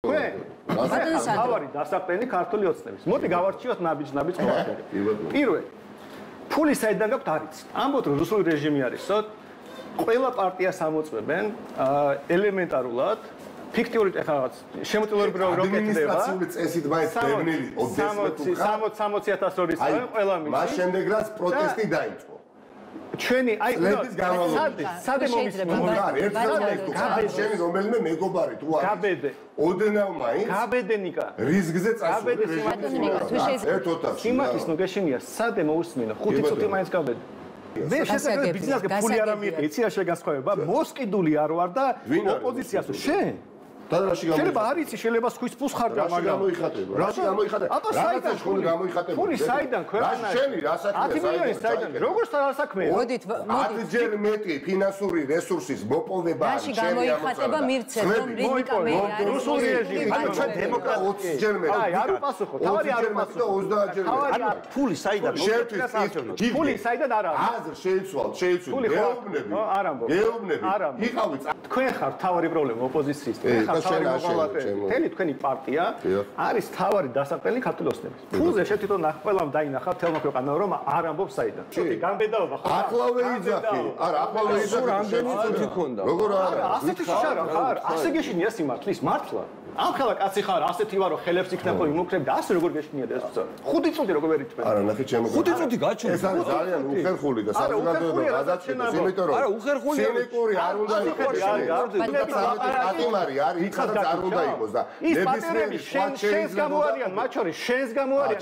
თავარი დასაყრდენი ქართული ოცნების. მოდი გავარჩიოთ ნაბიჯ ყველაფერი. პირველ ფული საიდან გაქვთ არ იცით. ამბობთ რომ რუსული რეჟიმი არისო. ყველა პარტიას ამოწმებენ ელემენტარულად ფიქტიური რაღაც შემოწილებრივი როკეტდება. ადმინისტრაციული წესით მაინც დევნილი 60,000 როდის ყველა მის. მას შემდეგ რაც პროტესტი დაიწყო. ჩვენი აი სად შენი რომელიმე მეგობარი თუ არის გაბედე ოდნავ მაინც გაბედე ნიკა რისგზე წასული სიმართლის ნუგეშინია სადე მოусმინო 5 წუთი მაინც გაბედე მე შესაძლოა ბიზნესზე ფული არ ამიიღე იცი რა შეგასხვავება მოსყიდული არ ვარ და ოპოზიციას შენ შეიძლება არ იცი შეიძლება სხვის ფულს ხარჯა მაგრამ რაში გამოიხატება რაღაცა შეხული გამოიხატება ფული საიდან ქვეყანაში შენი რა საქმეა 10 მილიონი საიდან როგორც რა საქმეა მოდით 10 ჯერ მეტი ფინანსური რესურსის მოპოვება რაში გამოიხატება მივცეთ რომ რიგიკა მე არის რუსული რეჟიმი ანუ ჩვენ დემოკრატია 20 ჯერ მეტი აი არ უპასუხო თავარი არ უპასუხო 30 ჯერ მეტი ფული საიდან ფული საიდან არ არის აზრ შეიცვალ გეუბნები იყავით თქვენ ხართ თავარი პრობლემა ოპოზიციის თელი თქვენი პარტია არის თავარი დასაყრდენი ქართული ოცნების. ფულზე შეთვითონ ყველამ დაინახა თელმა ქვეყანამ რომ არ ამბობს საიდან. გამბედაობა ხო? ახლავე იძახი. არა, ახლავე იძახი. რამდენი წუთი ქონდა? როგორ არა? ასეთი შარა ხარ? ასე გეშინია სიმართლის მართლა. ამ ხალხ კაცი ხარ, ასეთი ვარო ხელებს იქნებ რომ იმოქრებ და ასე როგორ გეშინია და ეს ბრძოლა. 5 წუთი როგორ ვერიტყვენ? არა, ნახე ჩემო. 5 წუთი გაჩვენ. ეს არის ძალიან უხერხული და საზოგადოება გადაჭრილოს, იმიტომ რომ არა, უხერხული სინიკური არ უნდა იყოს. პატიმარი არის, იქაც არ უნდა იყოს და ნებისმიერი შენს გამოარიან, მათ შორის შენს გამოარიან.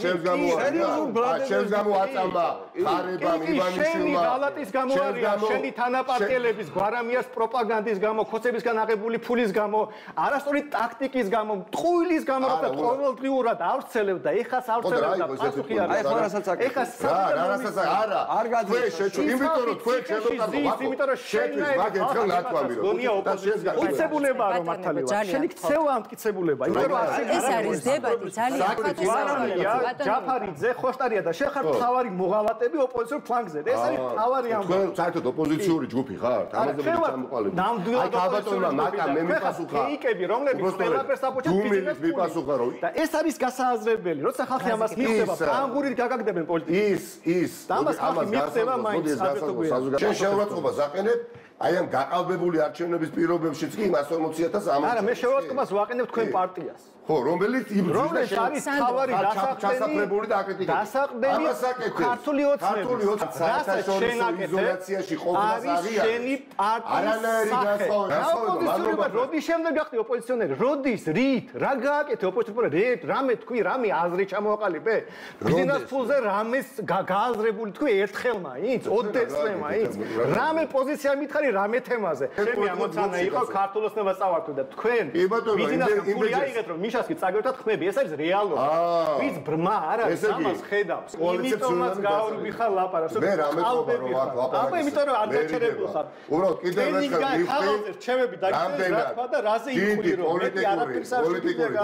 შენს გამოაწამბა ხარებამ ივანიშვილმა. ღალატის გამოარიან, შენი თანაპარტიელების გვარამიას პროპაგანდის გამო, ხოცებისგან აღებული ფულის გამო, არასწორი ტაქტიკის გამო, ტყუილის გამო, რომ ყოველდღიურად ავრცელებ და ეხას ავრცელებ და პასუხი არის. აი ხო რასაც აკეთებ. ეხას რასაც არა. არ გაძლევს. იმიტომ რომ თქვენ შემოწარდო. იმიტომ რომ შენს მაგერთხელ ნათქვამი რომ და შენს უცებულებაა რომ მართალია. შენი ქცევა ამტკიცებულება. იმიტომ რომ ეს არის დებატი ძალიან ხათოსანია. ჯაფარიძე, ხოშტარია და შენ ხარ თავარი მოღალატები ოპოზიციურ ფლანგზე. ეს არის თავარი ამბავი. თქვენ საერთოდ ოპოზიციური ჯგუფი ხართ? ამაზე მოწამოყალიბე. ნამდვილად ოპოზიციური მაკა მე მიფასუხა. ფეიკები რომლებიც ყველაფერს აპოჩენ გუმილით მიფასუხა რომ და ეს არის გასააზრებელი. როცა ხალხი ამას მიხდება, ფრანგურით გაგაგდებენ პოლიტიკას. ის ამას ხალხი მიხდება მაინც საზოგადოებაში. შენ შეურაცხყოფას აყენებ აი ამ გაყალბებული არჩევნების პირობებშიც კი 140,000 ამოწევს. არა, მე შეურაცხყოფას ვაყენებ თქვენ პარტიას. ხო, რომელიც რომელიც არის თავარი დასაყრდენი და აკრიტიკებს. დასაყრდენი ქართული ოცნები. საერთაშორისო იზოლაციაში ყოფნას არის. შენი პარტიის ოპოზიციონერი როდის შემდეგ გახდი ოპოზიციონერი? როდის? რით? რა გააკეთე ოპოზიციონერი? რამე თქვი, რამე აზრი ჩამოაყალიბე? ბიზნეს ფულზე რამეს გააზრებული თქვი ერთხელ მაინც? ოდესმე მაინც? რამე პოზიცია მითხარი რამე თემაზე? ჩემი ამოცანა იყო ქართულ ოცნებას წავართო და თქვენ ბიზნესთან ფული აიღეთ რომ მიშას კი წაგერთოთ ხმები, ეს არის რეალობა. ვის ბრმა არ არის ამას ხედავს. იმიტომაც გავრბი ხარ ლაპარაკს. მე რამე ყობა რომ აქ ლაპარაკს. აბა იმიტომ რომ არ დაჩერებულ ხარ. უბრალოდ კიდევ ერთხელ მივხვდი. ჩემები დაგიწევს რა თქვა და რაზე იხური რომ მეტი არაფერს არ პოლიტიკური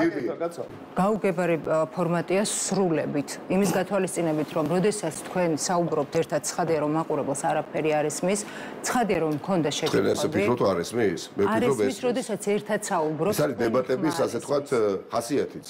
კაცო. გაუგებარი ფორმატია სრულებით. იმის გათვალისწინებით რომ როდესაც თქვენ საუბრობთ ერთად ცხადია რომ მაყურებელს არაფერი არ ესმის, ცხადია რომ მქონდა შეკითხები. თქვენ ესე ფიქრობთ არ ესმის? მე ვფიქრობ ეს როდესაც ერთად საუბრობთ. ეს არის დებატების ასე თქვათ ხასიათიც.